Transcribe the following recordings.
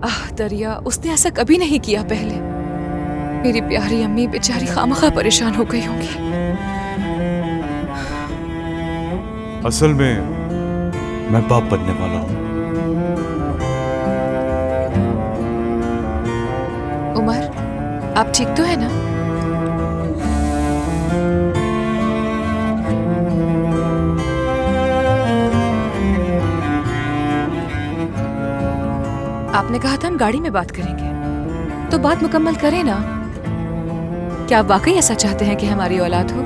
आह दरिया, उसने ऐसा कभी नहीं किया पहले। मेरी प्यारी अम्मी बेचारी खामखा परेशान हो गई होंगी। असल में मैं बाप बनने वाला हूँ। उमर, आप ठीक तो है ना? आपने कहा था हम गाड़ी में बात करेंगे, तो बात मुकम्मल करें ना। क्या आप वाकई ऐसा चाहते हैं कि हमारी औलाद हो?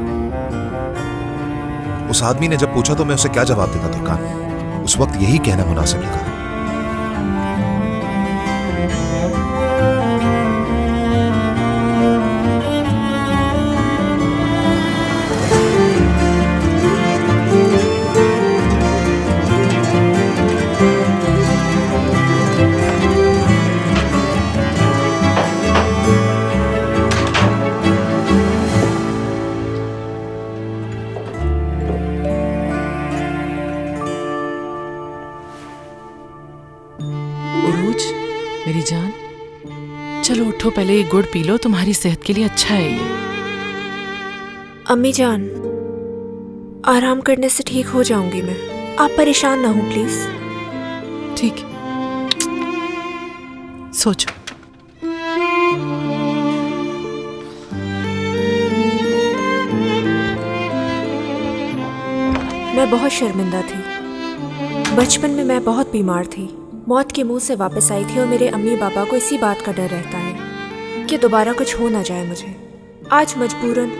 उस आदमी ने जब पूछा तो मैं उसे क्या जवाब देता तुर्कान? उस वक्त यही कहना मुनासिब लगा। उरूज, मेरी जान, चलो उठो, पहले एक गुड़ पी लो, तुम्हारी सेहत के लिए अच्छा है ये। अम्मी जान, आराम करने से ठीक हो जाऊंगी मैं। आप परेशान ना हो प्लीज। ठीक है, सोचो। मैं बहुत शर्मिंदा थी। बचपन में मैं बहुत बीमार थी। मौत के मुंह से वापस आई थी और मेरे अम्मी पापा को इसी बात का डर रहता है कि दोबारा कुछ हो ना जाए मुझे। आज मजबूरन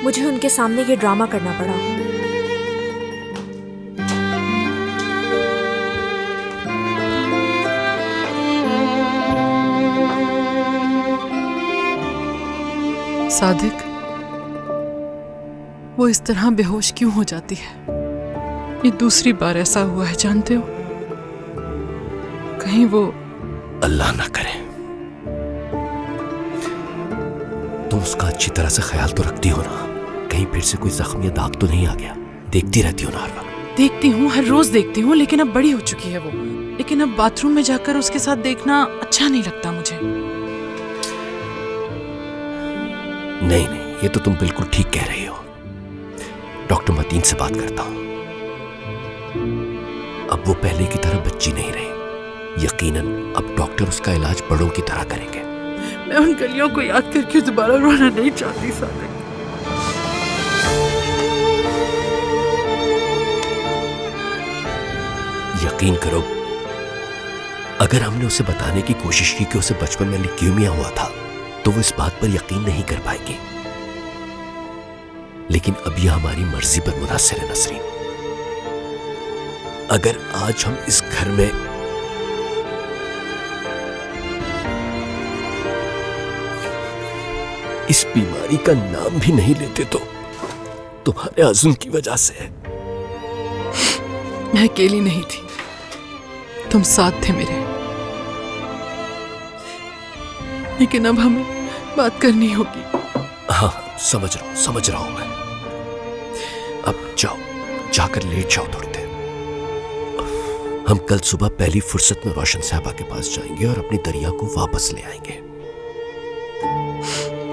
मुझे उनके सामने ये ड्रामा करना पड़ा। सादिक, वो इस तरह बेहोश क्यों हो जाती है? ये दूसरी बार ऐसा हुआ है, जानते हो? कहीं वो अल्लाह ना करे। तुम उसका अच्छी तरह से ख्याल तो रखती हो ना? कहीं फिर से कोई जख्म या दाग तो नहीं आ गया? देखती रहती हो ना हर वक्त? देखती हूँ, हर रोज देखती हूँ, लेकिन अब बड़ी हो चुकी है वो। लेकिन अब बाथरूम में जाकर उसके साथ देखना अच्छा नहीं लगता मुझे। नहीं नहीं, ये तो तुम बिल्कुल ठीक कह रही हो। डॉक्टर मतीन से बात करता हूँ। अब वो पहले की तरह बच्ची नहीं रही। यकीनन अब डॉक्टर उसका इलाज बड़ों की तरह करेंगे। मैं उन गलियों को याद करके दोबारा रोना नहीं चाहती सादिक। यकीन करो, अगर हमने उसे बताने की कोशिश की कि उसे बचपन में ल्यूकेमिया हुआ था, तो वो इस बात पर यकीन नहीं कर पाएगी। लेकिन अब यह हमारी मर्जी पर मुनहसर है नसरीन। अगर आज हम इस घर में इस बीमारी का नाम भी नहीं लेते तो तुम्हारे आज़म की वजह से। मैं अकेली नहीं थी, तुम साथ थे मेरे। लेकिन अब हमें बात करनी होगी। हाँ, समझ रहा हूं मैं। अब जाओ, जाकर लेट जाओ थोड़ी देर। हम कल सुबह पहली फुर्सत में रोशन साहबा के पास जाएंगे और अपनी दरिया को वापस ले आएंगे।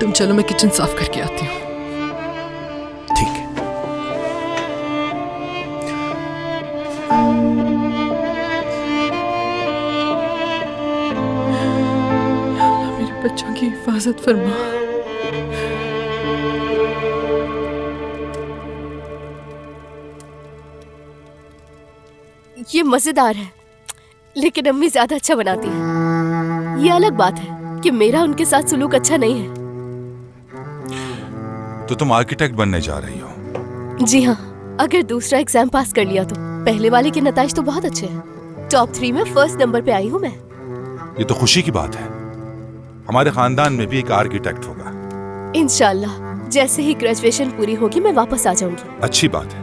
तुम चलो, मैं किचन साफ करके आती हूँ। ठीक है। या अल्लाह, मेरे बच्चों की हिफाजत फरमा। ये मजेदार है, लेकिन अम्मी ज्यादा अच्छा बनाती है। ये अलग बात है कि मेरा उनके साथ सुलूक अच्छा नहीं है। तो तुम आर्किटेक्ट बनने जा रही हो? जी हाँ, अगर दूसरा एग्जाम पास कर लिया तो। पहले वाले के नताइज तो बहुत अच्छे हैं। टॉप 3 में फर्स्ट नंबर पे आई हूँ मैं। ये तो खुशी की बात है। हमारे खानदान में भी एक आर्किटेक्ट होगा। इंशाल्लाह, जैसे ही ग्रेजुएशन पूरी होगी मैं वापस आ जाऊंगी। अच्छी बात है।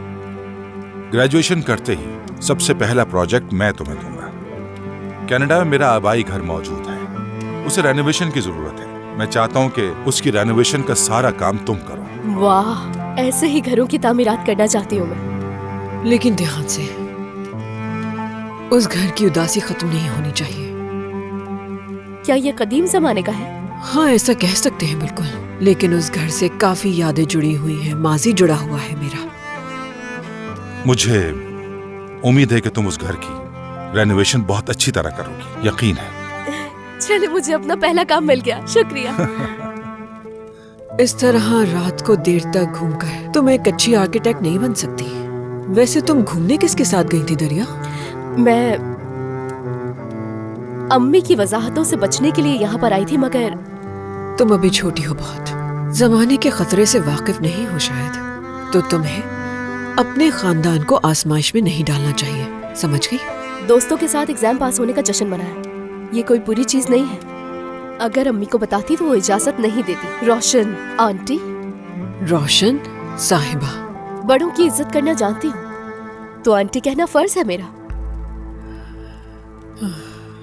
ग्रेजुएशन करते ही सबसे पहला प्रोजेक्ट मैं तुम्हें दूंगा। कनाडा में मेरा आबाई घर मौजूद है, उसे रेनोवेशन की जरूरत है। मैं चाहता हूँ कि उसकी रेनोवेशन का सारा काम तुम करो। वाह, ऐसे ही घरों की तामीरात करना चाहती हूँ मैं। लेकिन ध्यान से, उस घर की उदासी खत्म नहीं होनी चाहिए। क्या ये कदीम जमाने का है? हाँ, ऐसा कह सकते हैं बिल्कुल। लेकिन उस घर से काफी यादें जुड़ी हुई हैं, माजी जुड़ा हुआ है मेरा। मुझे उम्मीद है कि तुम उस घर की रेनोवेशन बहुत अच्छी तरह करोगी, यकीन है। चले, मुझे अपना पहला काम मिल गया, शुक्रिया। इस तरह रात को देर तक घूमकर तुम एक अच्छी आर्किटेक्ट नहीं बन सकती। वैसे तुम घूमने किसके साथ गई थी दरिया? मैं अम्मी की वजाहतों से बचने के लिए यहाँ पर आई थी, मगर तुम अभी छोटी हो बहुत, जमाने के खतरे से वाकिफ नहीं हो शायद, तो तुम्हें अपने खानदान को आजमाइश में नहीं डालना चाहिए, समझ गई? दोस्तों के साथ एग्जाम पास होने का जश्न मनाया, ये कोई बुरी चीज नहीं है। अगर अम्मी को बताती तो वो इजाजत नहीं देती। रोशन आंटी, रोशन साहिबा, बड़ों की इज्जत करना जानती हूँ, तो आंटी कहना फर्ज है मेरा।